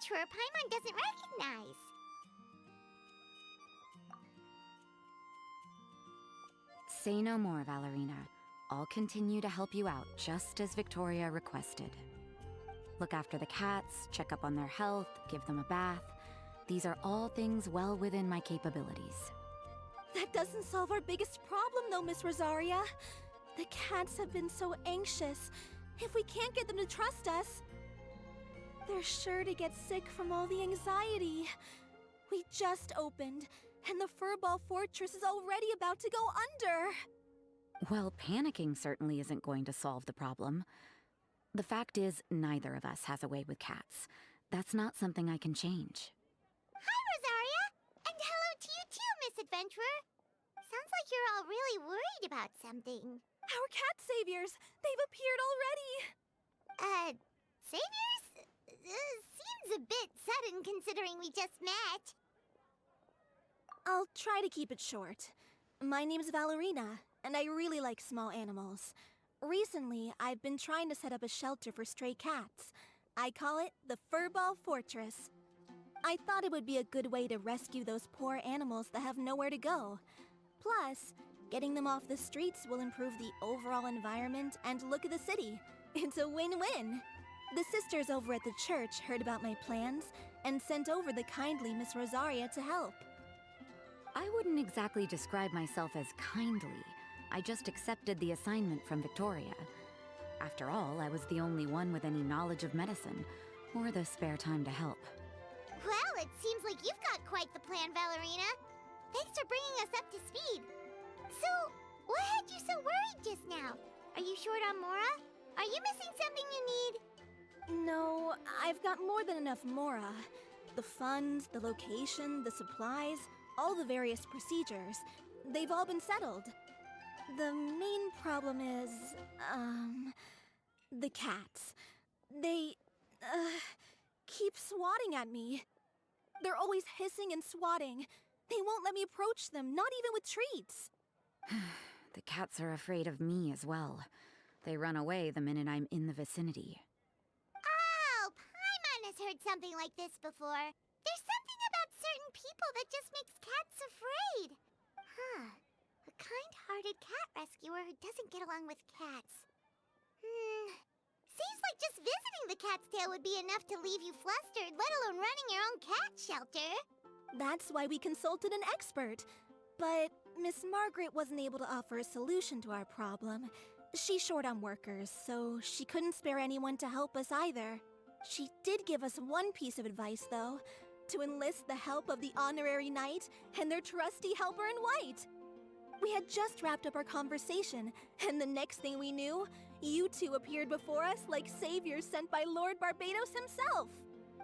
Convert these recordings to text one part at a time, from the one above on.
adventurer Paimon doesn't recognize. Say no more, Valerina. I'll continue to help you out, just as Victoria requested. Look after the cats, check up on their health, give them a bath. These are all things well within my capabilities. That doesn't solve our biggest problem, though, Miss Rosaria. The cats have been so anxious. If we can't get them to trust us, they're sure to get sick from all the anxiety. We just opened, and the Furball Fortress is already about to go under. Well, panicking certainly isn't going to solve the problem. The fact is, neither of us has a way with cats. That's not something I can change. Hi, Rosaria! And hello to you too, Miss Adventurer! Sounds like you're all really worried about something. Our cat saviors! They've appeared already! Saviors? Seems a bit sudden considering we just met. I'll try to keep it short. My name's Valerina, and I really like small animals. Recently, I've been trying to set up a shelter for stray cats. I call it the Furball Fortress. I thought it would be a good way to rescue those poor animals that have nowhere to go. Plus, getting them off the streets will improve the overall environment and look of the city. It's a win-win. The sisters over at the church heard about my plans and sent over the kindly Miss Rosaria to help. I wouldn't exactly describe myself as kindly. I just accepted the assignment from Victoria. After all, I was the only one with any knowledge of medicine, or the spare time to help. Well, it seems like you've got quite the plan, Valerina. Thanks for bringing us up to speed. So, what had you so worried just now? Are you short on Mora? Are you missing something you need? No, I've got more than enough Mora. The funds, the location, the supplies, all the various procedures. They've all been settled. The main problem is, the cats. They, keep swatting at me. They're always hissing and swatting. They won't let me approach them, not even with treats. The cats are afraid of me as well. They run away the minute I'm in the vicinity. Oh, Paimon has heard something like this before. There's something about certain people that just makes cats afraid. Huh. A kind-hearted cat rescuer who doesn't get along with cats. Seems like just visiting the cat's tail would be enough to leave you flustered, let alone running your own cat shelter. That's why we consulted an expert. But Miss Margaret wasn't able to offer a solution to our problem. She's short on workers, so she couldn't spare anyone to help us either. She did give us one piece of advice, though, to enlist the help of the Honorary Knight and their trusty helper in white. We had just wrapped up our conversation, and the next thing we knew, you two appeared before us like saviors sent by Lord Barbados himself.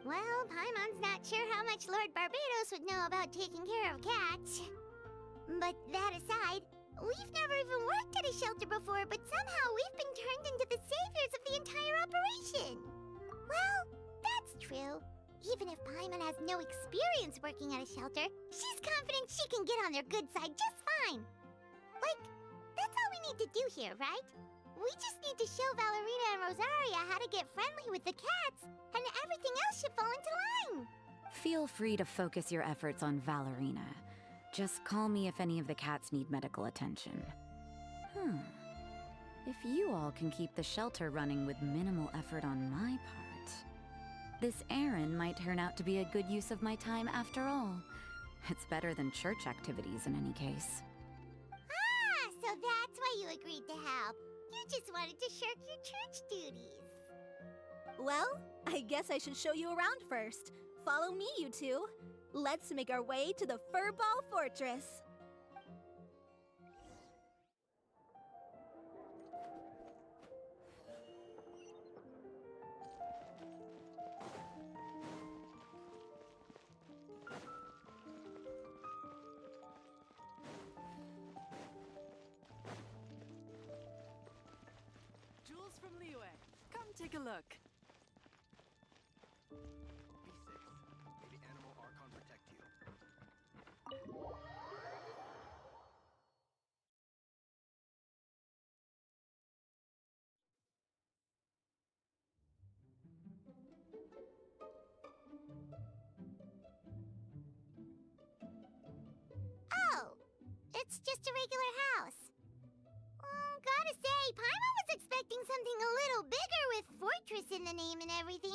Well, Paimon's not sure how much Lord Barbados would know about taking care of cats. But that aside, we've never even worked at a shelter before, but somehow we've been turned into the saviors of the entire operation. Well, that's true. Even if Paimon has no experience working at a shelter, she's confident she can get on their good side just fine. Like, that's all we need to do here, right? We just need to show Valerina and Rosaria how to get friendly with the cats, and everything else should fall into line. Feel free to focus your efforts on Valerina. Just call me if any of the cats need medical attention. If you all can keep the shelter running with minimal effort on my part, this errand might turn out to be a good use of my time after all. It's better than church activities in any case. Ah, so that's why you agreed to help. You just wanted to shirk your church duties. Well, I guess I should show you around first. Follow me, you two. Let's make our way to the Furball Fortress. Jules from Liyue, come take a look. Be safe. May the animal Archon protect you. regular house. Gotta say, Paimon was expecting something a little bigger with Fortress in the name and everything.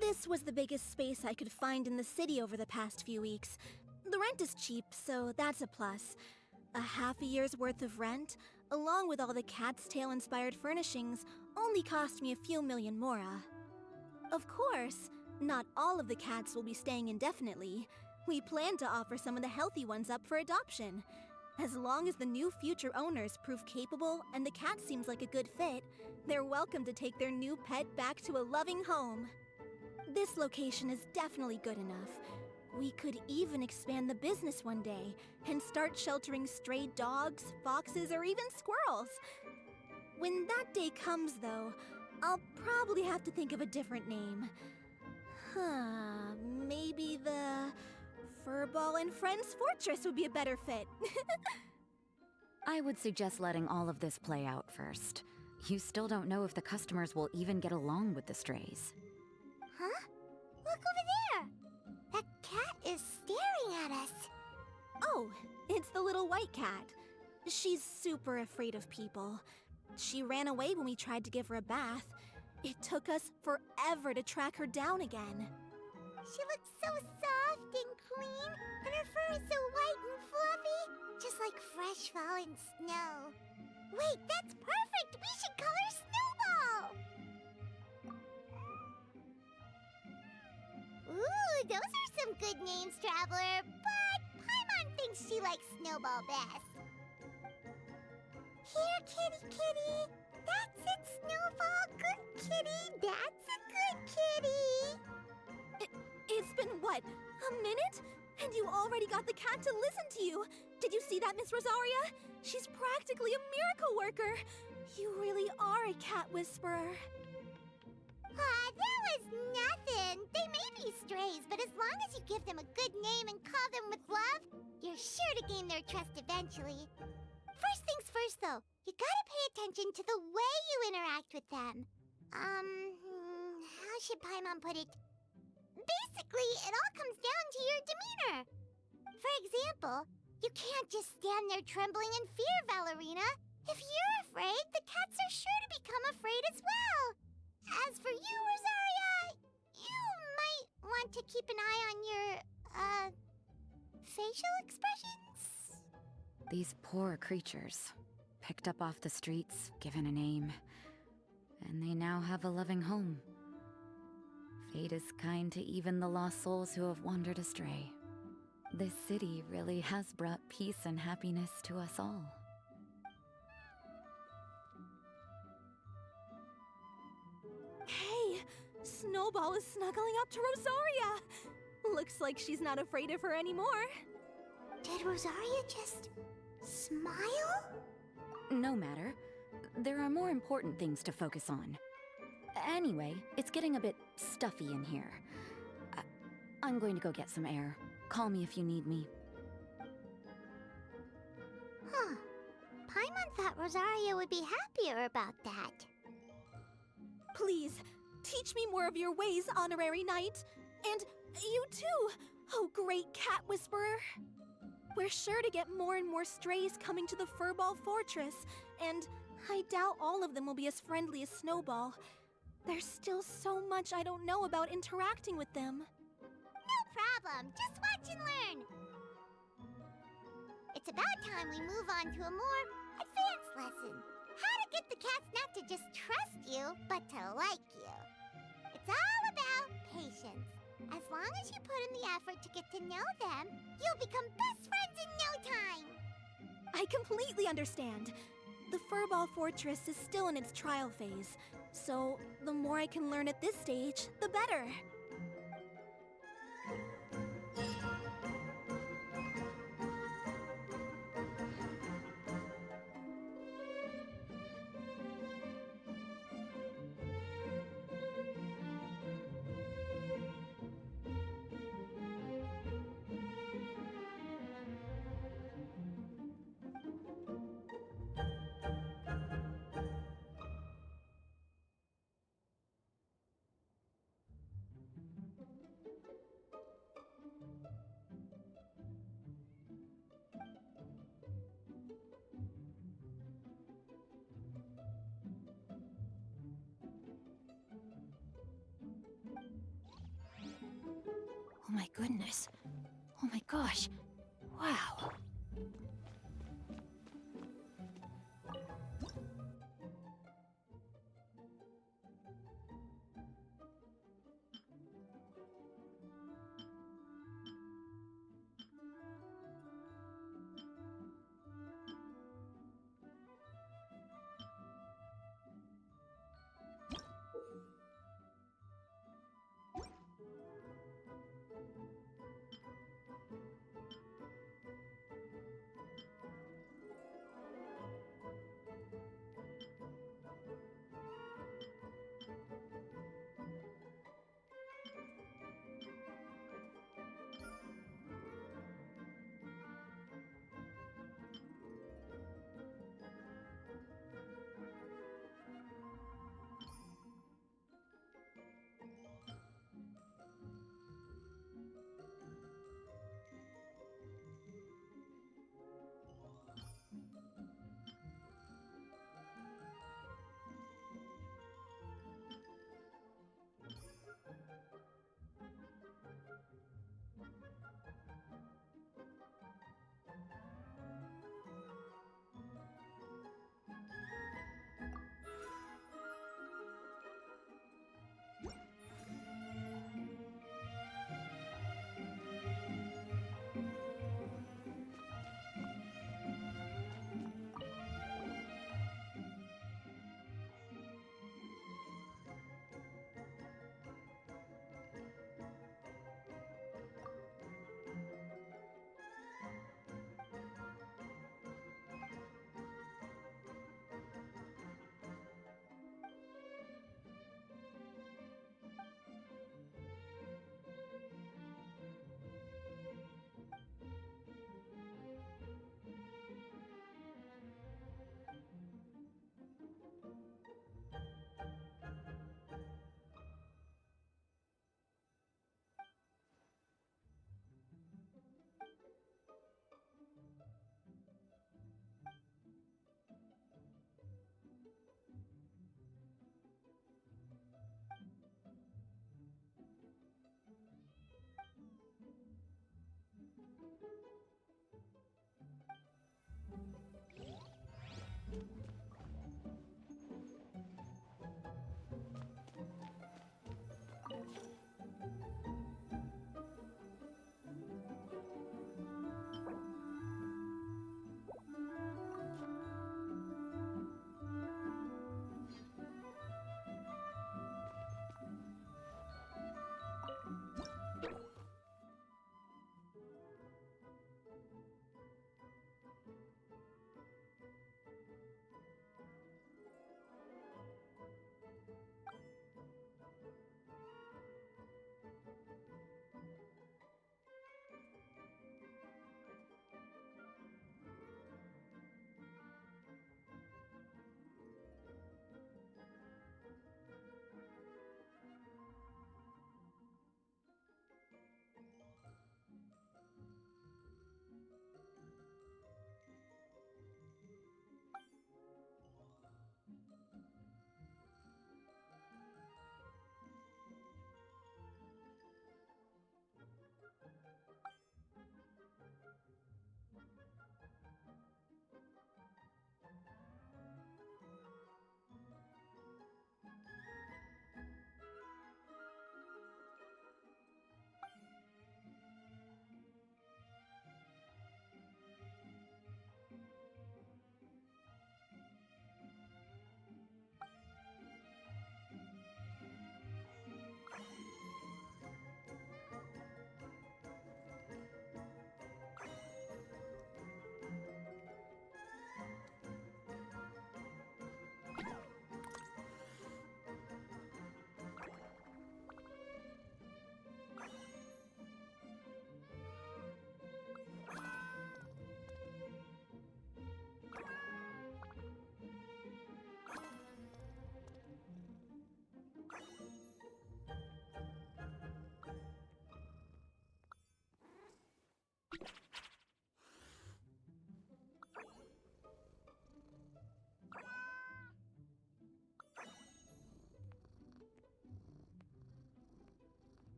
This was the biggest space I could find in the city over the past few weeks. The rent is cheap, so that's a plus. A half a year's worth of rent, along with all the Cat's Tail-inspired furnishings, only cost me a few million mora. Of course, not all of the cats will be staying indefinitely. We plan to offer some of the healthy ones up for adoption. As long as the new future owners prove capable and the cat seems like a good fit, they're welcome to take their new pet back to a loving home. This location is definitely good enough. We could even expand the business one day and start sheltering stray dogs, foxes, or even squirrels. When that day comes, though, I'll probably have to think of a different name. Maybe the Furball and Friends Fortress would be a better fit. I would suggest letting all of this play out first. You still don't know if the customers will even get along with the strays. Huh? Look over there! That cat is staring at us. Oh, it's the little white cat. She's super afraid of people. She ran away when we tried to give her a bath. It took us forever to track her down again. She looks so soft and clean, and her fur is so white and fluffy, just like fresh fallen snow. Wait, that's perfect! We should call her Snowball! Ooh, those are some good names, Traveler, but Paimon thinks she likes Snowball best. Here, kitty kitty! That's it, Snowball! Good kitty! That's a good kitty! It's been, what, a minute? And you already got the cat to listen to you! Did you see that, Miss Rosaria? She's practically a miracle worker! You really are a cat whisperer. That was nothing! They may be strays, but as long as you give them a good name and call them with love, you're sure to gain their trust eventually. First things first, though, you gotta pay attention to the way you interact with them. How should Paimon put it? Basically, it all comes down to your demeanor. For example, you can't just stand there trembling in fear, Valerina. If you're afraid, the cats are sure to become afraid as well. As for you, Rosaria, you might want to keep an eye on your, facial expressions. These poor creatures, picked up off the streets, given a name, and they now have a loving home. Fate is kind to even the lost souls who have wandered astray. This city really has brought peace and happiness to us all. Hey, Snowball is snuggling up to Rosaria. Looks like she's not afraid of her anymore. Did Rosaria just smile? No matter. There are more important things to focus on. Anyway, it's getting a bit stuffy in here. I'm going to go get some air. Call me if you need me. Huh. Paimon thought Rosaria would be happier about that. Please, teach me more of your ways, Honorary Knight. And you too, oh great cat whisperer. We're sure to get more and more strays coming to the Furball Fortress, and I doubt all of them will be as friendly as Snowball. There's still so much I don't know about interacting with them. No problem. Just watch and learn. It's about time we move on to a more advanced lesson. How to get the cats not to just trust you, but to like you. It's all about patience. As long as you put in the effort to get to know them, you'll become best friends in no time. I completely understand. The Furball Fortress is still in its trial phase, so the more I can learn at this stage, the better. Oh my goodness. Oh my gosh. Wow.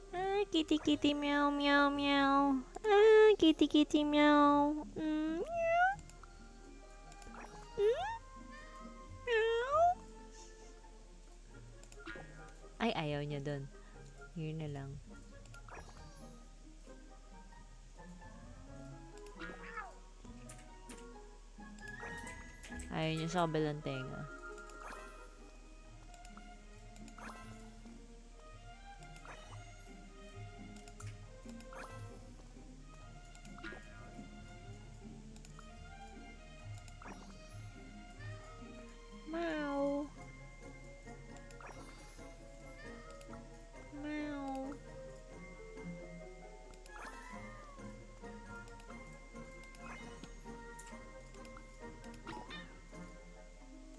Ah, kitty kitty meow meow meow. Ah, kitty kitty meow. Meow. Meow. Ay, ayaw niya dun. Yun na lang. Ayaw niya sa kabilang tenga. Meow. Meow.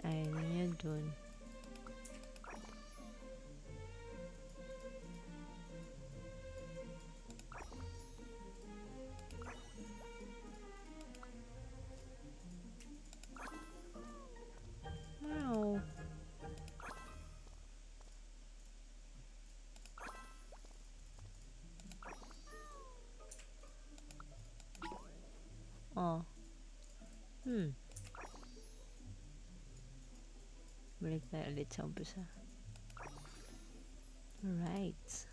Ayaw niya dun. Meow. Oh. Balik tayo ulit sa umpisa. Alright.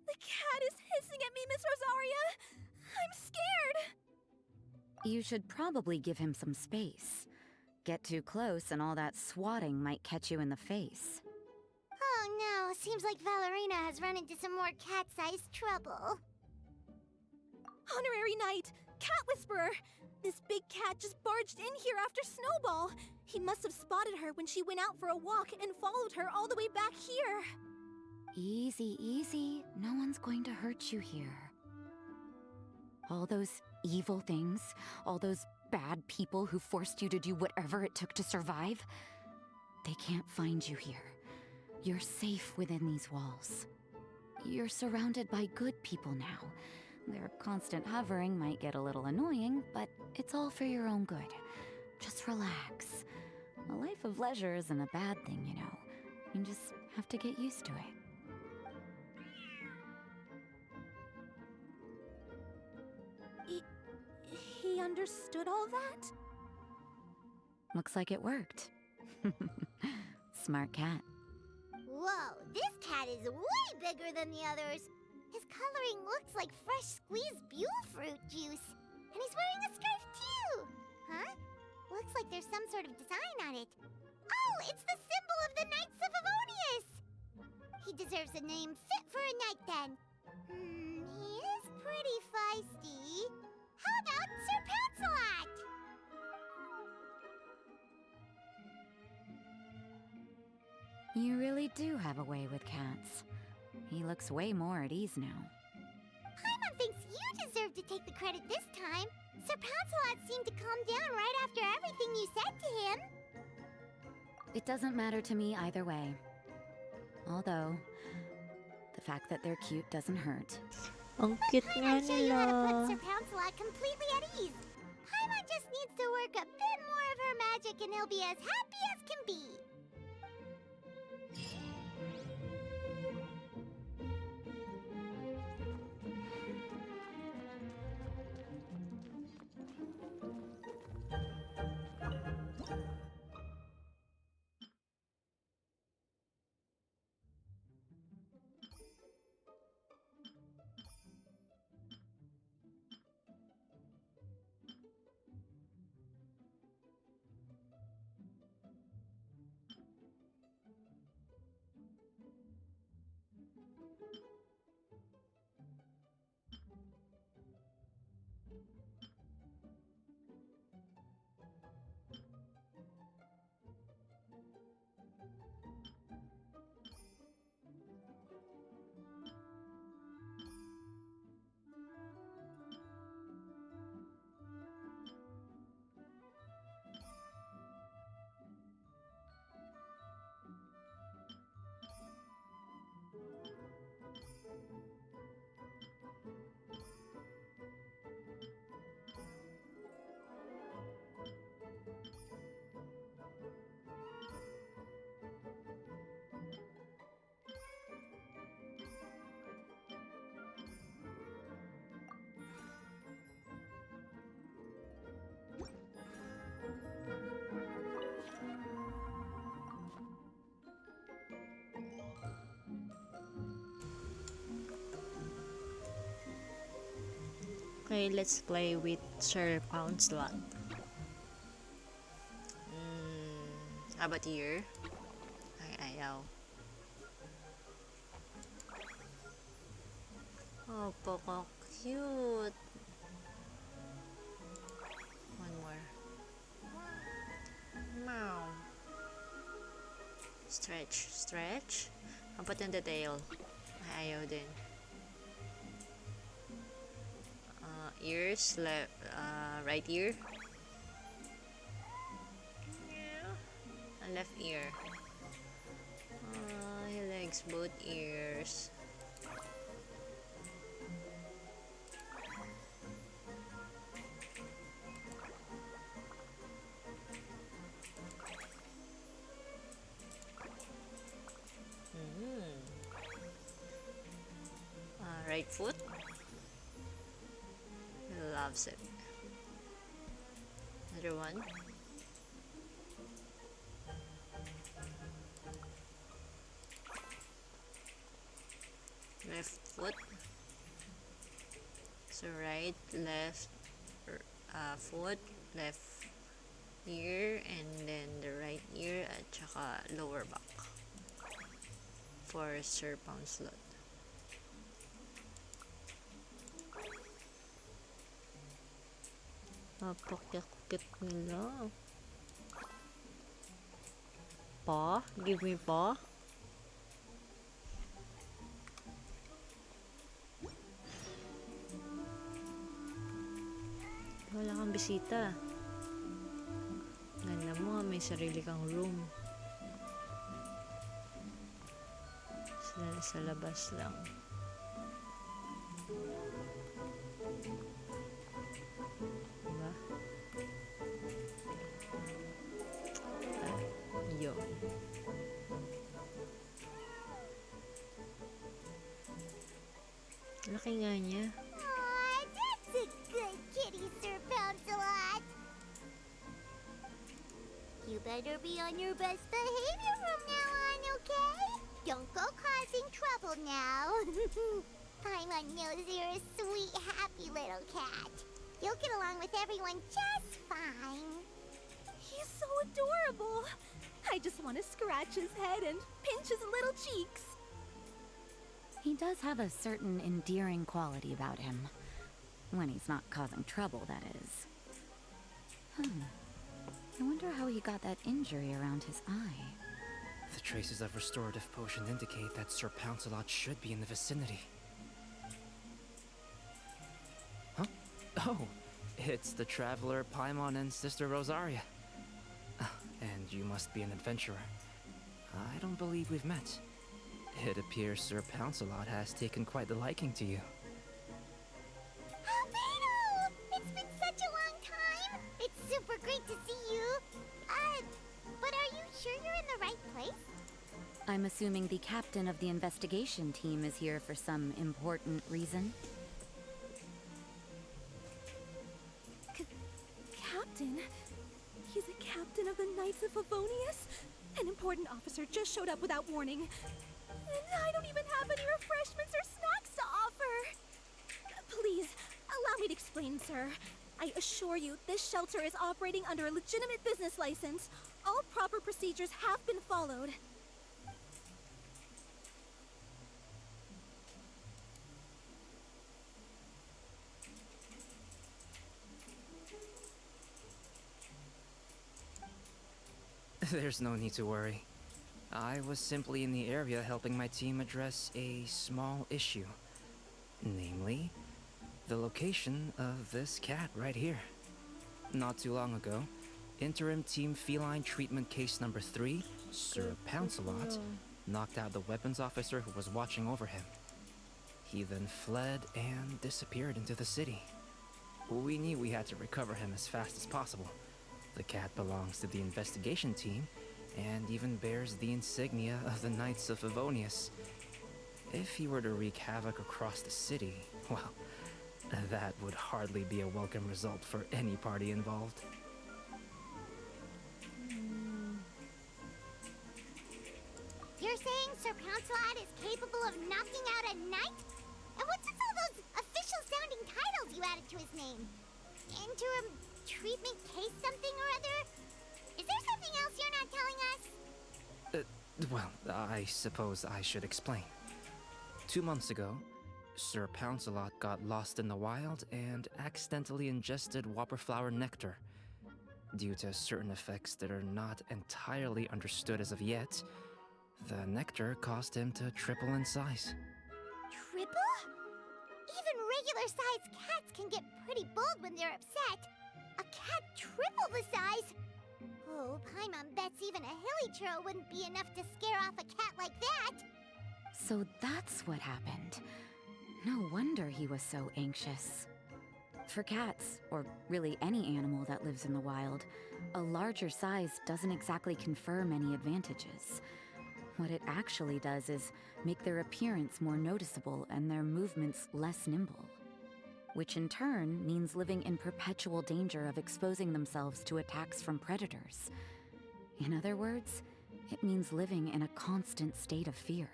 The cat is hissing at me, Miss Rosaria! I'm scared! You should probably give him some space. Get too close and all that swatting might catch you in the face. Oh no, seems like Valerina has run into some more cat-sized trouble. Honorary Knight! Cat Whisperer! This big cat just barged in here after Snowball! He must have spotted her when she went out for a walk and followed her all the way back here! Easy, easy. No one's going to hurt you here. All those evil things, all those bad people who forced you to do whatever it took to survive, they can't find you here. You're safe within these walls. You're surrounded by good people now. Their constant hovering might get a little annoying, but it's all for your own good. Just relax. A life of leisure isn't a bad thing, you know. You just have to get used to it. He understood all that? Looks like it worked. Smart cat. Whoa, this cat is way bigger than the others. His coloring looks like fresh squeezed Bulle fruit juice. And he's wearing a scarf too! Huh? Looks like there's some sort of design on it. Oh, it's the symbol of the Knights of Avonius! He deserves a name fit for a knight then. He is pretty feisty. How about Sir Pouncelot? You really do have a way with cats. He looks way more at ease now. Paimon thinks you deserve to take the credit this time. Sir Pouncelot seemed to calm down right after everything you said to him. It doesn't matter to me either way. Although, the fact that they're cute doesn't hurt. Ang cute nga Paimon show you how to nila. put Sir Pouncelot completely at ease. Paimon just needs to work a bit more of her magic and he'll be as happy as can be. Okay, let's play with Sir Pouncelot. How about here? Ay, ayaw. Oh, Poco, cute. One more. Meow. Stretch, stretch. How about in the tail? Ay, ayaw din. Ears, left, right ear. Yeah. And left ear. He likes both ears. right foot. Loves it. Another one. Left foot. So right, left, foot, left ear, and then the right ear at saka lower back for Sir Pouncelot. Napakakit nila. Pa? Give me pa? Wala kang bisita. Ganda mo nga, may sarili kang room. Sila sa labas lang. Diba? Yun. Laki nga niya. Aw, that's a good kitty, Sir Pouncelot. You better be on your best behavior from now on, okay? Don't go causing trouble now. Paimon knows you're a sweet, happy little cat. You'll get along with everyone just fine. He's so adorable. I just want to scratch his head and pinch his little cheeks. He does have a certain endearing quality about him. When he's not causing trouble, that is. I wonder how he got that injury around his eye. The traces of restorative potion indicate that Sir Pouncelot should be in the vicinity. Huh? Oh, it's the traveler Paimon and Sister Rosaria. And you must be an adventurer. I don't believe we've met. It appears Sir Pouncelot has taken quite the liking to you. Albedo! It's been such a long time! It's super great to see you. But are you sure you're in the right place? I'm assuming the captain of the investigation team is here for some important reason. Captain? He's a captain of the Knights of Favonius? An important officer just showed up without warning. And I don't even have any refreshments or snacks to offer. Please, allow me to explain, sir. I assure you, this shelter is operating under a legitimate business license. All proper procedures have been followed. There's no need to worry. I was simply in the area helping my team address a small issue. Namely, the location of this cat right here. Not too long ago, Interim Team Feline Treatment Case number 3, Sir Pouncelot, knocked out the weapons officer who was watching over him. He then fled and disappeared into the city. We knew we had to recover him as fast as possible. The cat belongs to the investigation team, and even bears the insignia of the Knights of Favonius. If he were to wreak havoc across the city, well, that would hardly be a welcome result for any party involved. You're saying Sir Pouncelot is capable of knocking out a knight? And what's with all those official-sounding titles you added to his name? Interim treatment case something or other? Is there something else you're not telling us? Well, I suppose I should explain. 2 months ago, Sir Pouncelot got lost in the wild and accidentally ingested whopperflower nectar. Due to certain effects that are not entirely understood as of yet, the nectar caused him to triple in size. Triple? Even regular-sized cats can get pretty bold when they're upset. A cat triple the size? Oh, Paimon bets even a hilly churl wouldn't be enough to scare off a cat like that. So that's what happened. No wonder he was so anxious. For cats, or really any animal that lives in the wild, a larger size doesn't exactly confer many advantages. What it actually does is make their appearance more noticeable and their movements less nimble. Which in turn means living in perpetual danger of exposing themselves to attacks from predators. In other words, it means living in a constant state of fear.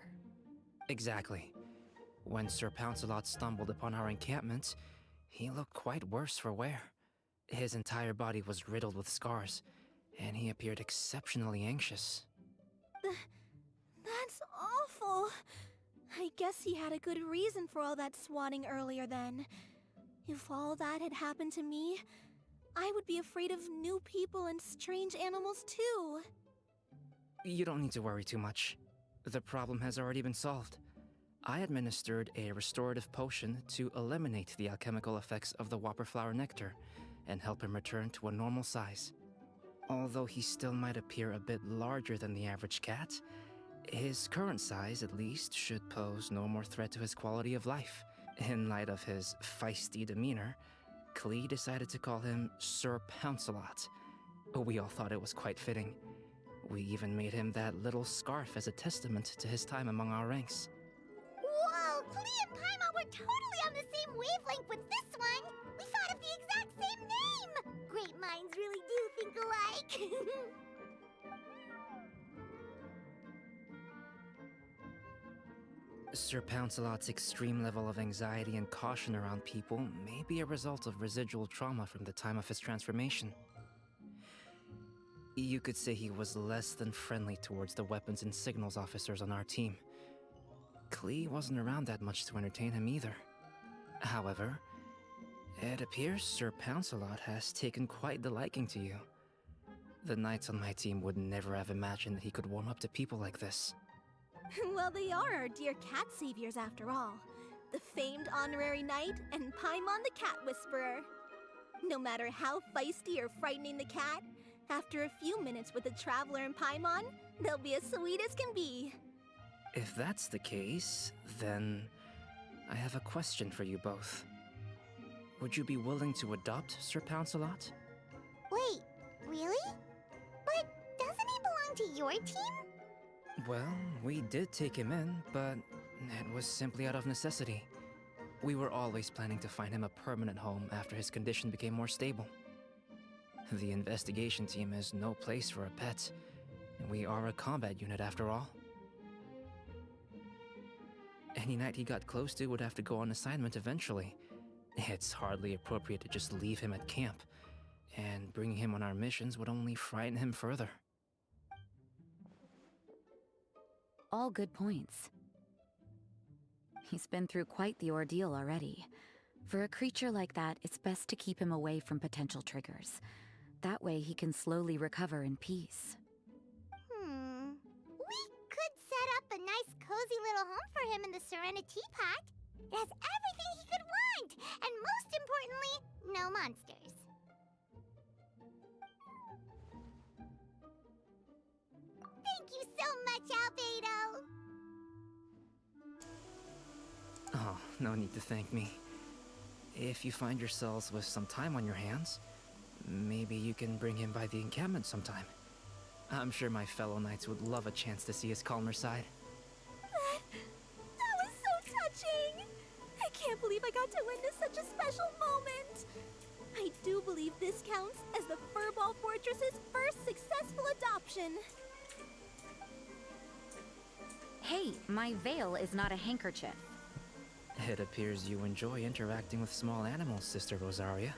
Exactly. When Sir Pouncelot stumbled upon our encampment, he looked quite worse for wear. His entire body was riddled with scars, and he appeared exceptionally anxious. That's awful. I guess he had a good reason for all that swatting earlier then. If all that had happened to me, I would be afraid of new people and strange animals too. You don't need to worry too much. The problem has already been solved. I administered a restorative potion to eliminate the alchemical effects of the whopper flower nectar and help him return to a normal size. Although he still might appear a bit larger than the average cat, his current size, at least, should pose no more threat to his quality of life. In light of his feisty demeanor, Klee decided to call him Sir Pouncelot. We all thought it was quite fitting. We even made him that little scarf as a testament to his time among our ranks. Whoa, Klee and Paimon were totally on the same wavelength with this one! We thought of the exact same name! Great minds really do think alike! Sir Pouncelot's extreme level of anxiety and caution around people may be a result of residual trauma from the time of his transformation. You could say he was less than friendly towards the weapons and signals officers on our team. Klee wasn't around that much to entertain him either. However, it appears Sir Pouncelot has taken quite the liking to you. The knights on my team would never have imagined that he could warm up to people like this. Well, they are our dear cat saviors after all. The famed honorary knight and Paimon the cat whisperer. No matter how feisty or frightening the cat, after a few minutes with the traveler and Paimon, they'll be as sweet as can be. If that's the case, then I have a question for you both. Would you be willing to adopt Sir Pouncelot? Wait, really? But doesn't he belong to your team? Well, we did take him in, but it was simply out of necessity. We were always planning to find him a permanent home after his condition became more stable. The investigation team is no place for a pet. We are a combat unit after all. Any knight he got close to would have to go on assignment eventually. It's hardly appropriate to just leave him at camp, and bringing him on our missions would only frighten him further. All good points. He's been through quite the ordeal already. For a creature like that, it's best to keep him away from potential triggers. That way he can slowly recover in peace. We could set up a nice cozy little home for him in the Serenity Pot. It has everything he could want, and most importantly, no monsters. Thank you so much, Albedo! Oh, no need to thank me. If you find yourselves with some time on your hands, maybe you can bring him by the encampment sometime. I'm sure my fellow knights would love a chance to see his calmer side. That was so touching! I can't believe I got to witness such a special moment! I do believe this counts as the Furball Fortress's first successful adoption. Hey, my veil is not a handkerchief. It appears you enjoy interacting with small animals, Sister Rosaria.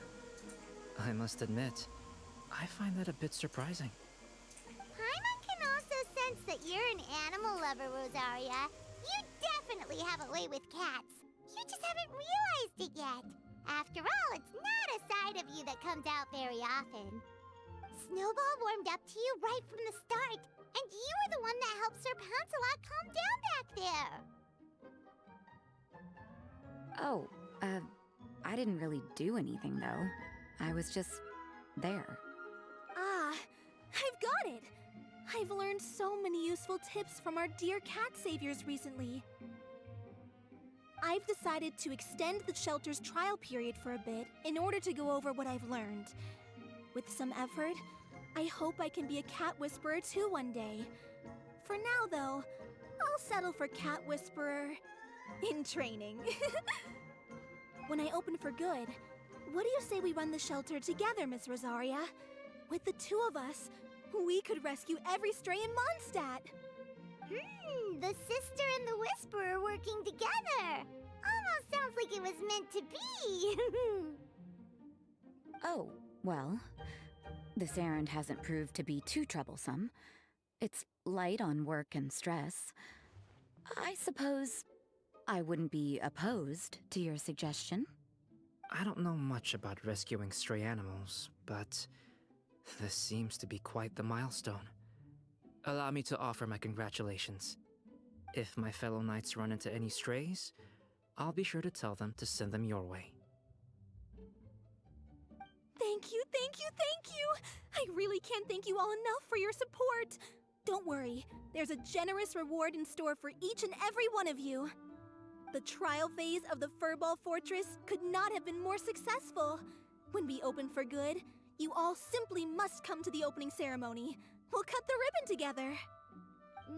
I must admit, I find that a bit surprising. Paimon can also sense that you're an animal lover, Rosaria. You definitely have a way with cats. You just haven't realized it yet. After all, it's not a side of you that comes out very often. Snowball warmed up to you right from the start, and you were the one that helped Sir Pouncelot calm down back there. Oh, I didn't really do anything though. I was just there. Ah, I've got it! I've learned so many useful tips from our dear cat saviors recently. I've decided to extend the shelter's trial period for a bit in order to go over what I've learned. With some effort, I hope I can be a cat whisperer too one day. For now, though, I'll settle for Cat Whisperer in training. When I open for good, what do you say we run the shelter together, Miss Rosaria? With the two of us, we could rescue every stray in Mondstadt. The sister and the Whisperer working together. Almost sounds like it was meant to be. Oh, well, this errand hasn't proved to be too troublesome. It's light on work and stress. I suppose I wouldn't be opposed to your suggestion. I don't know much about rescuing stray animals, but this seems to be quite the milestone. Allow me to offer my congratulations. If my fellow knights run into any strays, I'll be sure to tell them to send them your way. Thank you, thank you, thank you! I really can't thank you all enough for your support. Don't worry, there's a generous reward in store for each and every one of you. The trial phase of the Furball Fortress could not have been more successful. When we open for good, you all simply must come to the opening ceremony. We'll cut the ribbon together.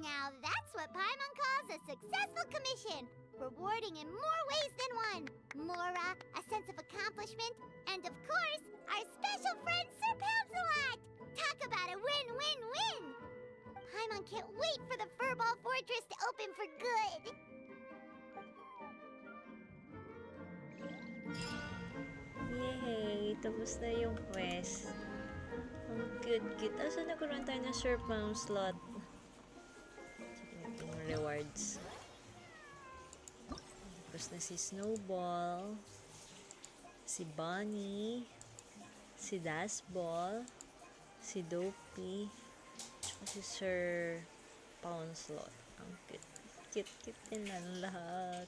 Now that's what Paimon calls a successful commission. Rewarding in more ways than one. Mora, a sense of accomplishment, and of course, our special friend Sir Pouncelot! Talk about a win-win-win! Paimon can't wait for the Furball Fortress to open for good! Yay! Tapos na yung quest. Ang cute-cute. Asa nagkaroon tayo ng Sir Pouncelot? Sige, yung rewards. Tapos na si Snowball, si Bunny, si Dustball, si Dopey, at si Sir Pouncelot. Ang cute din na lahat.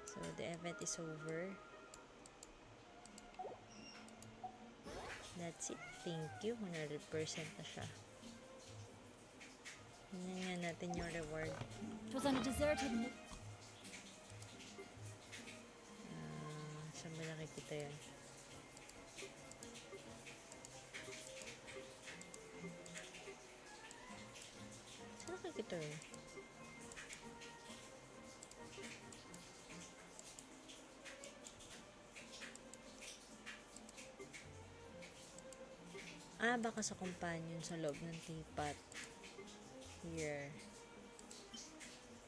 So the event is over. That's it. Thank you. 100% na siya. Tingnan nga natin yung reward. It was on a deserted... Saan ba nakikita yun? Saan nakikita yun? Baka sa companion sa loob ng teapot. Here.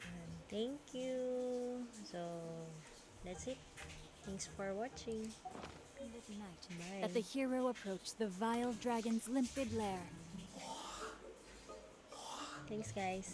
And thank you. So, that's it. Thanks for watching. Bye. That the hero approached the vile dragon's limpid lair. Thanks, guys.